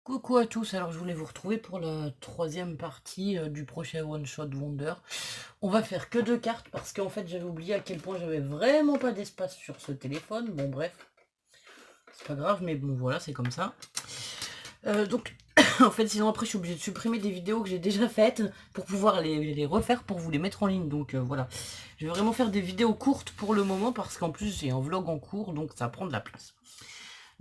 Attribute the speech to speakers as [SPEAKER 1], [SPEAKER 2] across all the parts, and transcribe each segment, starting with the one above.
[SPEAKER 1] Coucou à tous, alors je voulais vous retrouver pour la troisième partie du prochain One Shot Wonder. On va faire que 2 cartes parce qu'en fait j'avais oublié à quel point j'avais vraiment pas d'espace sur ce téléphone. Bon bref, c'est pas grave mais bon voilà c'est comme ça. Donc en fait sinon après je suis obligée de supprimer des vidéos que j'ai déjà faites pour pouvoir les refaire pour vous les mettre en ligne. Donc voilà, je vais vraiment faire des vidéos courtes pour le moment parce qu'en plus j'ai un vlog en cours donc ça prend de la place.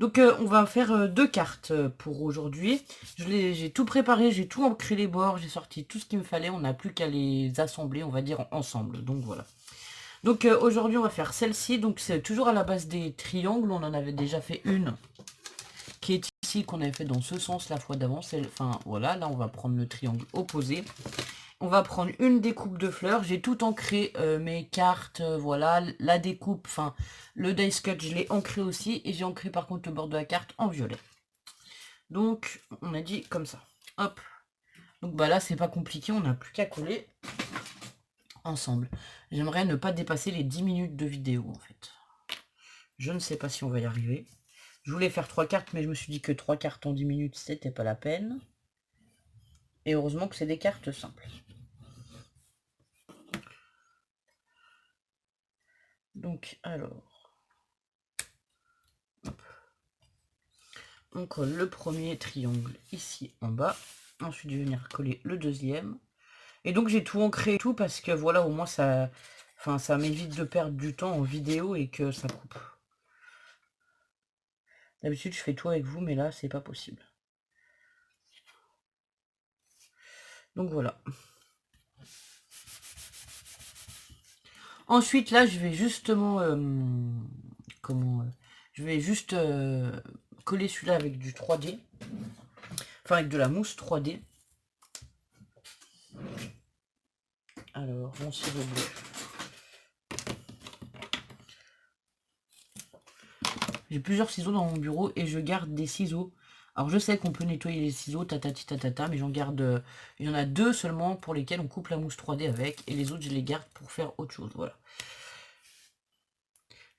[SPEAKER 1] Donc on va faire 2 cartes pour aujourd'hui. J'ai tout préparé, j'ai tout ancré les bords, j'ai sorti tout ce qu'il me fallait. On n'a plus qu'à les assembler, on va dire, ensemble. Donc voilà. Donc aujourd'hui on va faire celle-ci. Donc c'est toujours à la base des triangles. On en avait déjà fait une qui est ici, qu'on avait fait dans ce sens la fois d'avant. Enfin voilà, là on va prendre le triangle opposé. On va prendre une découpe de fleurs. J'ai tout ancré, mes cartes, voilà. La découpe, enfin, le dice cut, je l'ai ancré aussi. Et j'ai ancré par contre le bord de la carte en violet. Donc, on a dit comme ça. Hop. Donc bah là, c'est pas compliqué. On n'a plus qu'à coller ensemble. J'aimerais ne pas dépasser les 10 minutes de vidéo, en fait. Je ne sais pas si on va y arriver. Je voulais faire 3 cartes, mais je me suis dit que 3 cartes en 10 minutes, c'était pas la peine. Et heureusement que c'est des cartes simples. Donc, alors... Hop. On colle le premier triangle ici en bas. Ensuite, je vais venir coller le deuxième. Et donc, j'ai tout ancré et tout parce que voilà, au moins, ça m'évite de perdre du temps en vidéo et que ça coupe. D'habitude, je fais tout avec vous, mais là, c'est pas possible. Donc, voilà. Ensuite, là, je vais justement... je vais juste coller celui-là avec du 3D. Enfin, avec de la mousse 3D. Alors, mon ciseau bleu. J'ai plusieurs ciseaux dans mon bureau et je garde des ciseaux. Alors je sais qu'on peut nettoyer les ciseaux, tatati tatata, mais j'en garde... il y en a 2 seulement pour lesquels on coupe la mousse 3D avec, et les autres je les garde pour faire autre chose, voilà.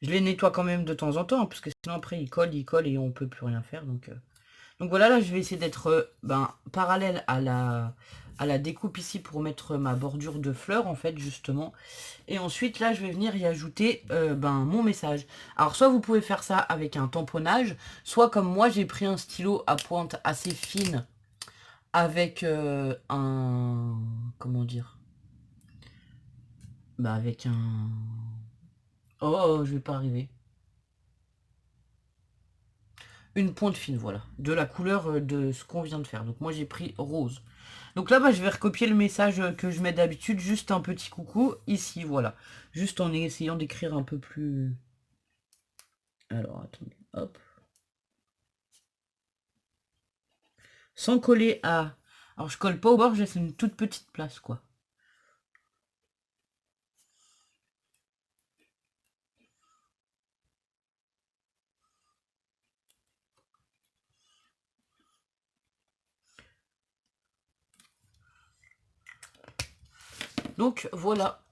[SPEAKER 1] Je les nettoie quand même de temps en temps, parce que sinon après ils collent et on peut plus rien faire, donc voilà, là je vais essayer d'être parallèle à la découpe ici pour mettre ma bordure de fleurs en fait justement. Et ensuite là je vais venir y ajouter mon message. Alors soit vous pouvez faire ça avec un tamponnage, soit comme moi j'ai pris un stylo à pointe assez fine avec un... comment dire, avec un... Oh, je vais pas arriver. Une pointe fine, voilà. De la couleur de ce qu'on vient de faire. Donc moi j'ai pris rose. Donc là, je vais recopier le message que je mets d'habitude. Juste un petit coucou ici, voilà. Juste en essayant d'écrire un peu plus... Alors, attendez, hop. Sans coller à... Alors je colle pas au bord, je laisse une toute petite place, quoi. Donc voilà.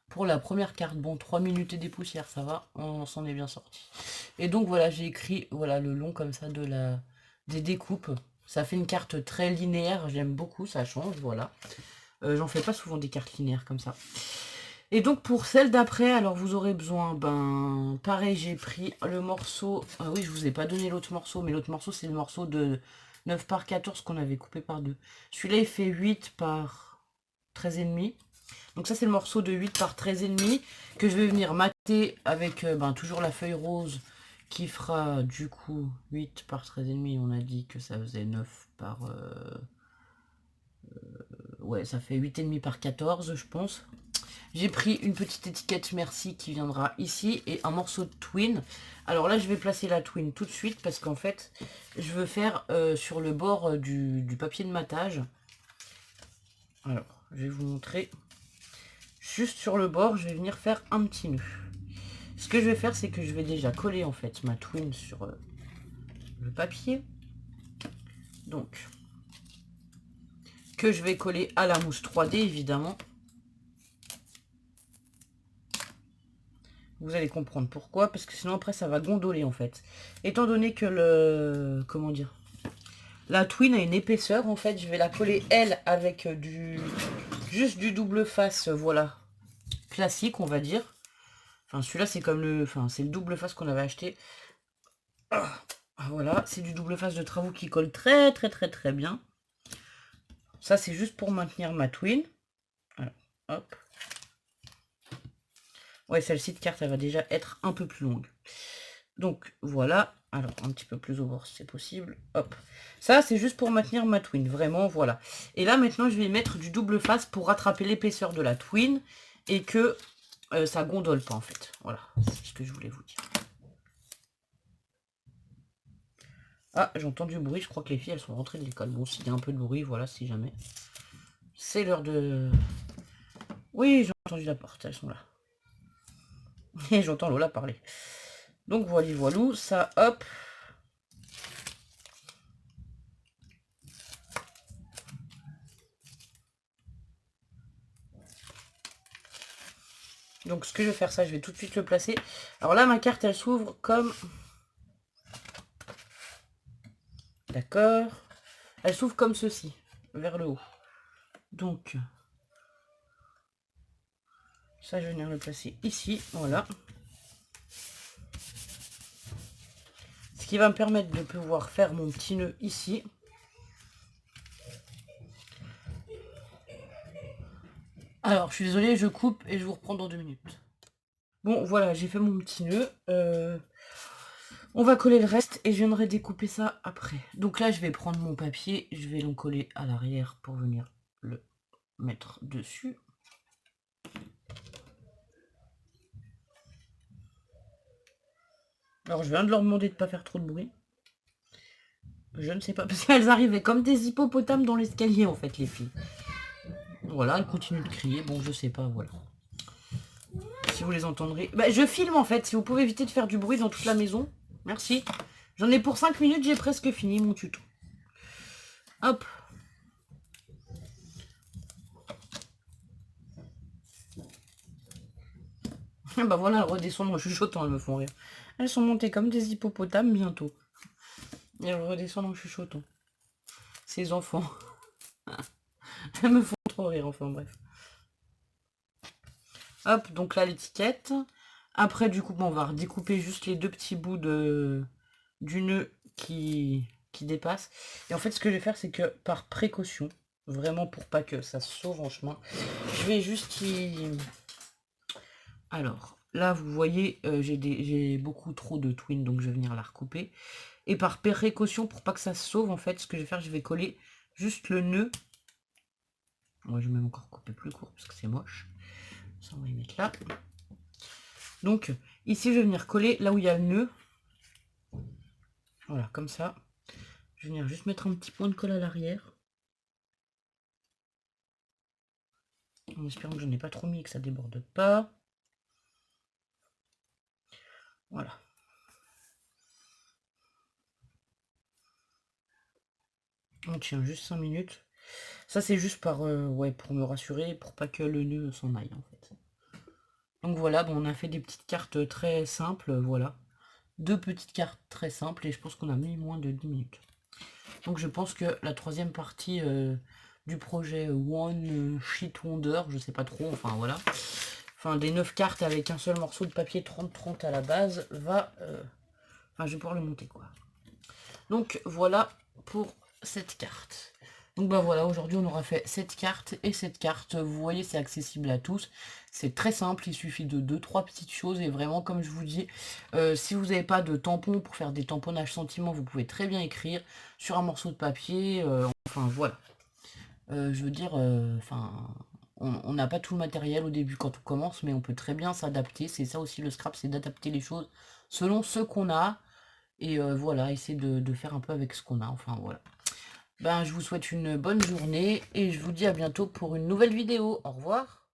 [SPEAKER 1] Pour la première carte, bon, 3 minutes et des poussières, ça va, on s'en est bien sorti. Et donc voilà, j'ai écrit voilà le long comme ça des découpes. Ça fait une carte très linéaire, j'aime beaucoup, ça change, voilà. J'en fais pas souvent des cartes linéaires comme ça. Et donc pour celle d'après, alors vous aurez besoin, pareil, j'ai pris le morceau, ah oui, je vous ai pas donné l'autre morceau, mais l'autre morceau c'est le morceau de 9 par 14 qu'on avait coupé par 2. Celui-là il fait 8 par 13,5. Donc ça c'est le morceau de 8 par 13,5 que je vais venir mater avec toujours la feuille rose qui fera du coup 8 par 13,5. On a dit que ça faisait 9 par... ouais, ça fait 8,5 par 14 je pense. J'ai pris une petite étiquette merci qui viendra ici et un morceau de twin. Alors là je vais placer la twin tout de suite parce qu'en fait je veux faire sur le bord du papier de matage. Alors je vais vous montrer. Juste sur le bord, je vais venir faire un petit nœud. Ce que je vais faire, c'est que je vais déjà coller en fait ma twin sur le papier. Donc, que je vais coller à la mousse 3D évidemment. Vous allez comprendre pourquoi, parce que sinon après ça va gondoler en fait. Étant donné que le... comment dire, La Twin a une épaisseur, en fait, je vais la coller, elle, avec juste du double face, voilà, classique, on va dire. Enfin, celui-là, c'est comme le... Enfin, c'est le double face qu'on avait acheté. Ah, voilà, c'est du double face de travaux qui colle très, très, très, très bien. Ça, c'est juste pour maintenir ma Twin. Voilà, hop. Ouais, celle-ci de carte, elle va déjà être un peu plus longue. Donc, voilà. Alors, un petit peu plus au bord si c'est possible. Hop. Ça, c'est juste pour maintenir ma Twin. Vraiment, voilà. Et là, maintenant, je vais mettre du double face pour rattraper l'épaisseur de la Twin et que ça gondole pas, en fait. Voilà, c'est ce que je voulais vous dire. Ah, j'entends du bruit. Je crois que les filles, elles sont rentrées de l'école. Bon, s'il y a un peu de bruit, voilà, si jamais. C'est l'heure de... Oui, j'ai entendu la porte. Elles sont là. Et j'entends Lola parler. Donc, voilà, voilou. Ça, hop... Donc ce que je vais faire, ça, je vais tout de suite le placer. Alors là, ma carte, elle s'ouvre comme... D'accord. Elle s'ouvre comme ceci, vers le haut. Donc, ça, je vais venir le placer ici, voilà. Ce qui va me permettre de pouvoir faire mon petit nœud ici. Alors, je suis désolée, je coupe et je vous reprends dans 2 minutes. Bon, voilà, j'ai fait mon petit nœud. On va coller le reste et je viendrai découper ça après. Donc là, je vais prendre mon papier, je vais l'encoller à l'arrière pour venir le mettre dessus. Alors, je viens de leur demander de ne pas faire trop de bruit. Je ne sais pas, parce qu'elles arrivaient comme des hippopotames dans l'escalier, en fait, les filles. Voilà, elles continuent de crier. Bon, je sais pas, voilà. Si vous les entendrez... Bah, je filme, en fait. Si vous pouvez éviter de faire du bruit dans toute la maison. Merci. J'en ai pour 5 minutes, j'ai presque fini mon tuto. Hop. Bah voilà, elles redescendent en chuchotant, elles me font rire. Elles sont montées comme des hippopotames bientôt. Et elles redescendent en chuchotant. Ces enfants. Elles me font trop rire, enfin bref. Hop, donc là l'étiquette. Après, du coup, bon, on va redécouper juste les 2 petits bouts du nœud qui dépassent. Et en fait, ce que je vais faire, c'est que par précaution, vraiment pour pas que ça se sauve en chemin, je vais juste y... Alors, là, vous voyez, j'ai beaucoup trop de twin, donc je vais venir la recouper. Et par précaution, pour pas que ça se sauve, en fait, ce que je vais faire, je vais coller juste le nœud. Moi, je vais même encore couper plus court, parce que c'est moche. Ça, on va y mettre là. Donc, ici, je vais venir coller là où il y a le nœud. Voilà, comme ça. Je vais venir juste mettre un petit point de colle à l'arrière. En espérant que je n'ai pas trop mis et que ça déborde pas. Voilà. On tient juste 5 minutes. Ça, c'est juste par, ouais, pour me rassurer, pour pas que le nœud s'en aille, en fait. Donc voilà, bon, on a fait des petites cartes très simples, voilà. 2 petites cartes très simples, et je pense qu'on a mis moins de 10 minutes. Donc je pense que la 3e partie du projet One Sheet Wonder, je sais pas trop, enfin voilà. Enfin, des 9 cartes avec un seul morceau de papier 30-30 à la base, va... Enfin, je vais pouvoir le monter, quoi. Donc voilà pour cette carte. Donc bah voilà, aujourd'hui on aura fait cette carte et cette carte. Vous voyez, c'est accessible à tous. C'est très simple, il suffit de 2-3 petites choses. Et vraiment, comme je vous dis, si vous n'avez pas de tampon pour faire des tamponnages sentiments, vous pouvez très bien écrire sur un morceau de papier. Enfin voilà. Je veux dire, enfin... On n'a pas tout le matériel au début quand on commence, mais on peut très bien s'adapter. C'est ça aussi le scrap, c'est d'adapter les choses selon ce qu'on a. Et voilà, essayer de faire un peu avec ce qu'on a. Enfin voilà. Ben, je vous souhaite une bonne journée et je vous dis à bientôt pour une nouvelle vidéo. Au revoir.